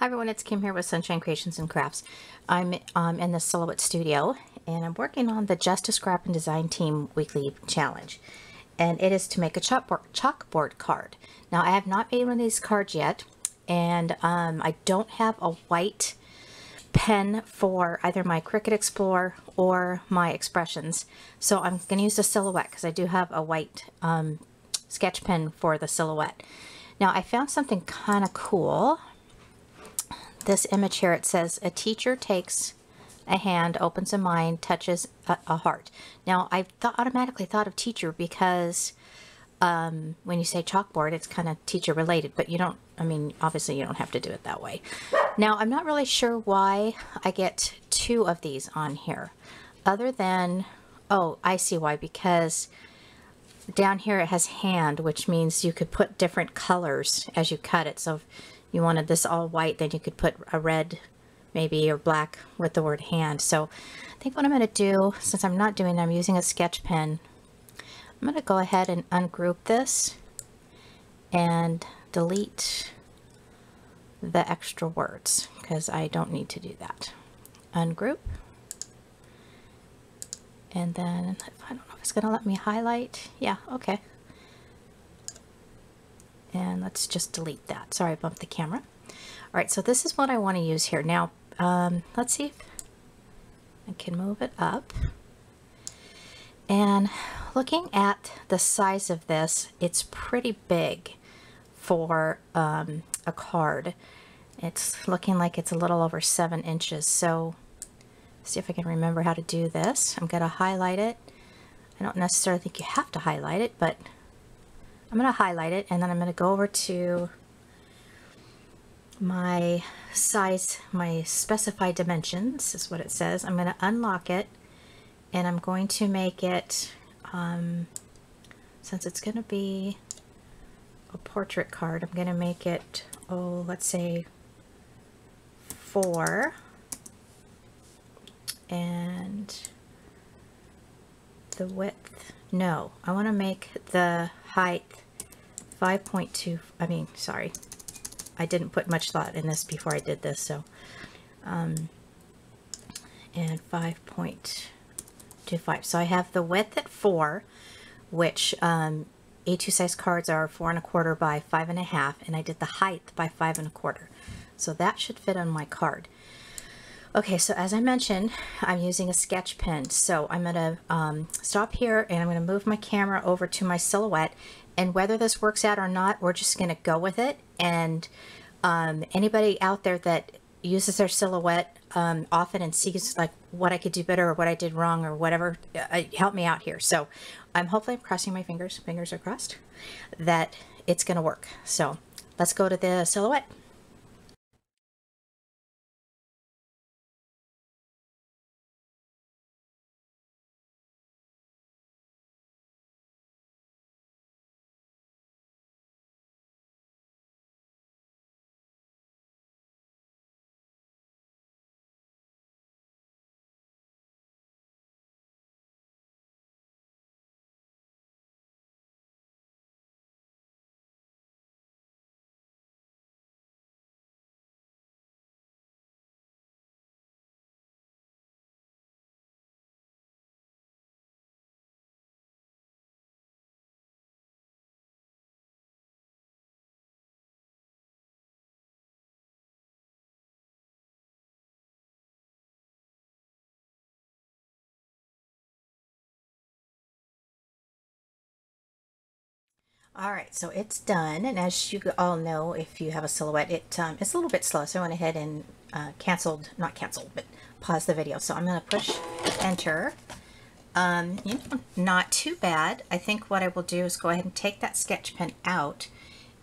Hi everyone, it's Kim here with Sunshine Creations and Crafts. I'm in the Silhouette Studio and I'm working on the Just a Scrap and Design Team Weekly Challenge. And it is to make a chalkboard card. Now I have not made one of these cards yet, and I don't have a white pen for either my Cricut Explorer or my Expressions. So I'm going to use the Silhouette because I do have a white sketch pen for the Silhouette. Now I found something kind of cool. This image here, it says a teacher takes a hand, opens a mind, touches a heart. Now I automatically thought of teacher because when you say chalkboard, it's kind of teacher related, but you don't, I mean, obviously you don't have to do it that way. Now I'm not really sure why I get two of these on here, other than, oh, I see why, because down here it has hand, which means you could put different colors as you cut it. So if you wanted this all white, then you could put a red maybe or black with the word hand. So I think what I'm going to do, since I'm not doing it, I'm using a sketch pen. I'm going to go ahead and ungroup this and delete the extra words because I don't need to do that. Ungroup. And then I don't know if it's going to let me highlight. Yeah, okay. And let's just delete that. Sorry, I bumped the camera. All right, so this is what I want to use here. Now, let's see if I can move it up. And looking at the size of this, it's pretty big for a card. It's looking like it's a little over 7 inches. So, see if I can remember how to do this. I'm going to highlight it. I don't necessarily think you have to highlight it, but I'm going to highlight it, and then I'm going to go over to my size, my specified dimensions is what it says. I'm going to unlock it, and I'm going to make it, since it's going to be a portrait card, I'm going to make it, oh, let's say 4, and the width, no, I want to make the height 5.2, I mean, sorry, I didn't put much thought in this before I did this, so, and 5.25. So I have the width at 4, which A2 size cards are 4 1/4 by 5 1/2, and I did the height by 5 1/4. So that should fit on my card. Okay, so as I mentioned, I'm using a sketch pen. So I'm going to stop here, and I'm going to move my camera over to my Silhouette. And whether this works out or not, we're just going to go with it. And anybody out there that uses their Silhouette often and sees like what I could do better or what I did wrong or whatever, help me out here. So I'm crossing my fingers are crossed, that it's going to work. So let's go to the Silhouette. All right, so it's done, and as you all know, if you have a Silhouette, it's a little bit slow, so I went ahead and not canceled, but paused the video. So I'm going to push enter. You know, not too bad. I think what I will do is go ahead and take that sketch pen out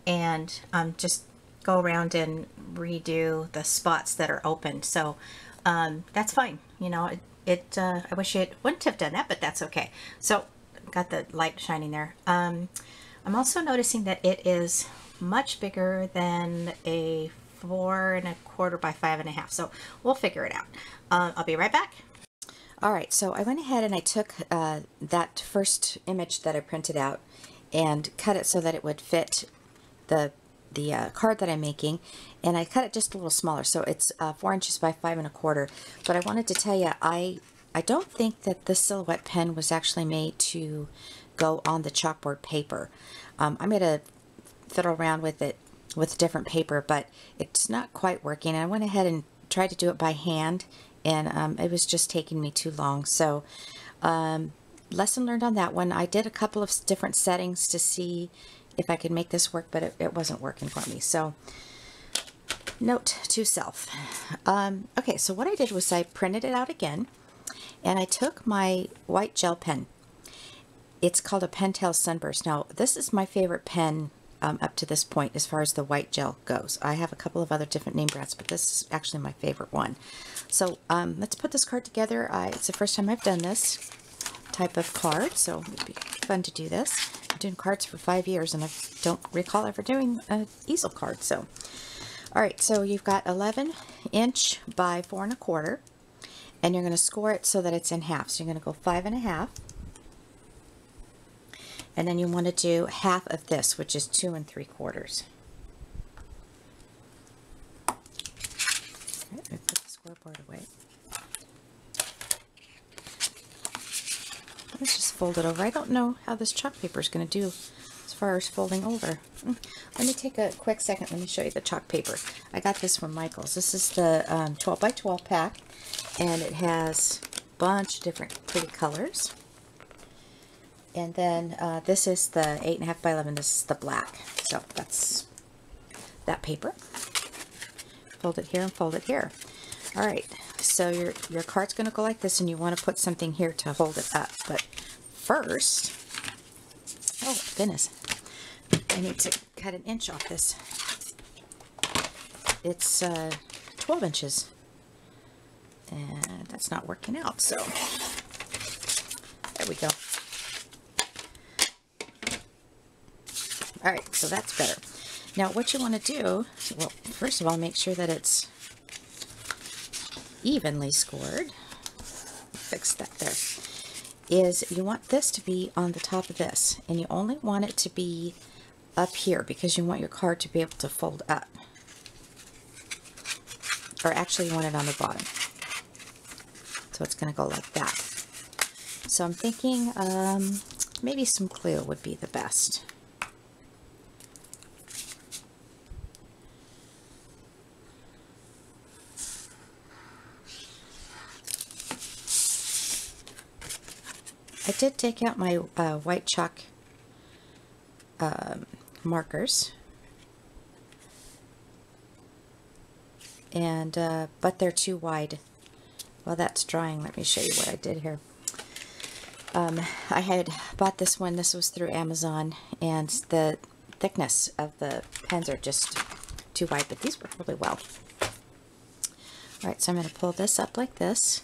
and just go around and redo the spots that are open. So that's fine. You know, I wish it wouldn't have done that, but that's okay. So got the light shining there. I'm also noticing that it is much bigger than a 4 1/4 by 5 1/2. So we'll figure it out. I'll be right back. All right, so I went ahead and I took that first image that I printed out and cut it so that it would fit the card that I'm making, and I cut it just a little smaller, so it's 4 inches by 5 1/4. But I wanted to tell you, I don't think that this Silhouette pen was actually made to go on the chalkboard paper. I'm going to fiddle around with it with different paper, but it's not quite working. I went ahead and tried to do it by hand, and it was just taking me too long. So lesson learned on that one. I did a couple of different settings to see if I could make this work, but it wasn't working for me. So note to self. Okay, so what I did was I printed it out again, and I took my white gel pen. It's called a Pentel Sunburst. Now, this is my favorite pen up to this point as far as the white gel goes. I have a couple of other different name brands, but this is actually my favorite one. So let's put this card together. It's the first time I've done this type of card, so it'd be fun to do this. I'm doing cards for 5 years, and I don't recall ever doing an easel card. So, all right, so you've got 11 inch by 4 1/4, and you're going to score it so that it's in half. So you're going to go 5 1/2. And then you want to do half of this, which is 2 3/4. Okay, let me put the scoreboard away. Let's just fold it over. I don't know how this chalk paper is going to do as far as folding over. Let me take a quick second. Let me show you the chalk paper. I got this from Michaels. This is the 12 by 12 pack, and it has a bunch of different pretty colors. And then this is the 8 1/2 by 11. This is the black. So that's that paper. Fold it here and fold it here. All right. So your card's going to go like this, and you want to put something here to hold it up. But first, oh goodness, I need to cut an inch off this. It's 12 inches, and that's not working out. So there we go. All right, so that's better. Now what you want to do, well, first of all, make sure that it's evenly scored. Fix that there. Is you want this to be on the top of this, and you only want it to be up here because you want your card to be able to fold up. Or actually you want it on the bottom. So it's going to go like that. So I'm thinking maybe some glue would be the best. I did take out my white chalk markers, and but they're too wide. While that's drying, let me show you what I did here. I had bought this one. This was through Amazon, and the thickness of the pens are just too wide, but these work really well. All right, so I'm going to pull this up like this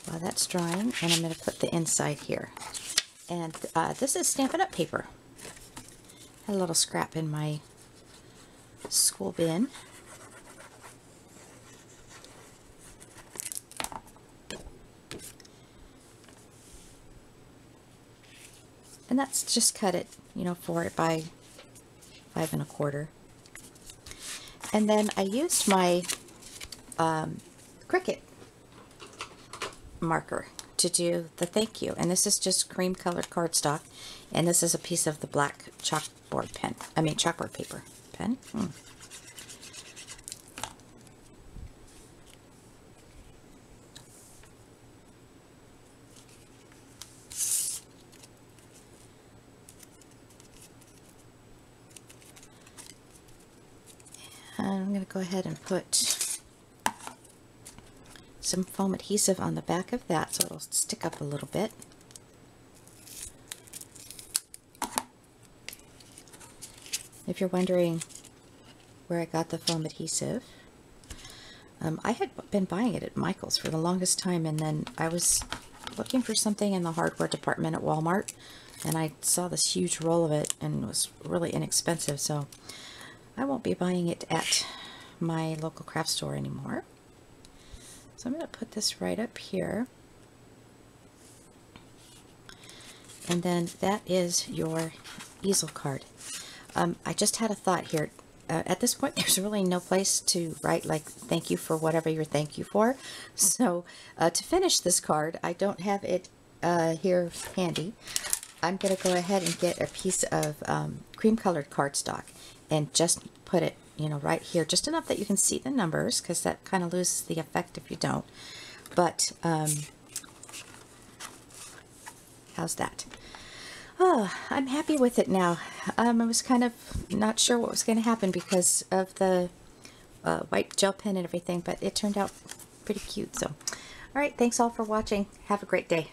while that's drying, and I'm going to put the inside here. And this is Stampin' Up! Paper. Had a little scrap in my school bin. And that's just cut it, 4 by 5 1/4. And then I used my Cricut marker to do the thank you, and this is just cream colored cardstock, and this is a piece of the black chalkboard paper pen. And I'm going to go ahead and put some foam adhesive on the back of that so it'll stick up a little bit. If you're wondering where I got the foam adhesive, I had been buying it at Michaels for the longest time, and then I was looking for something in the hardware department at Walmart, and I saw this huge roll of it, and it was really inexpensive, so I won't be buying it at my local craft store anymore. So I'm going to put this right up here, and then that is your easel card. I just had a thought here. At this point, there's really no place to write like thank you for whatever you're thank you for. So to finish this card, I don't have it here handy. I'm going to go ahead and get a piece of cream colored cardstock and just put it, you know, right here, just enough that you can see the numbers, because that kind of loses the effect if you don't. But how's that? Oh, I'm happy with it now. I was kind of not sure what was going to happen because of the white gel pen and everything, but it turned out pretty cute. So, all right, thanks all for watching. Have a great day.